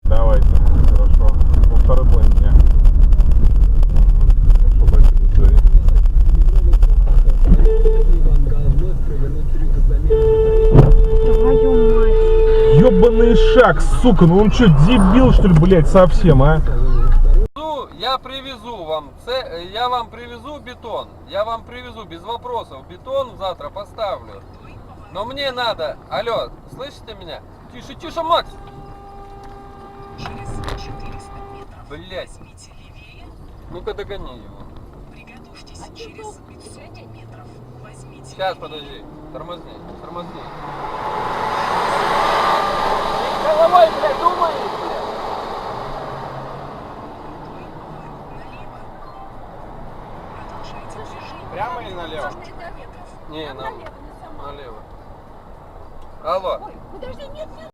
Давайте, хорошо. Во второй половине дня. Твою мать. Ёбаный шаг, сука, ну он что, дебил что ли, блядь, совсем, а? Я привезу вам, я вам привезу бетон, я вам привезу без вопросов, бетон завтра поставлю. Но мне надо, алло, слышите меня? Тише, тише, Макс! Блять. Ну-ка догони его. Сейчас, подожди, тормозни, тормозни. Головой, блядь, думаешь? Прямо или налево? Не, налево. Алло. Ой, подожди, нет, нет.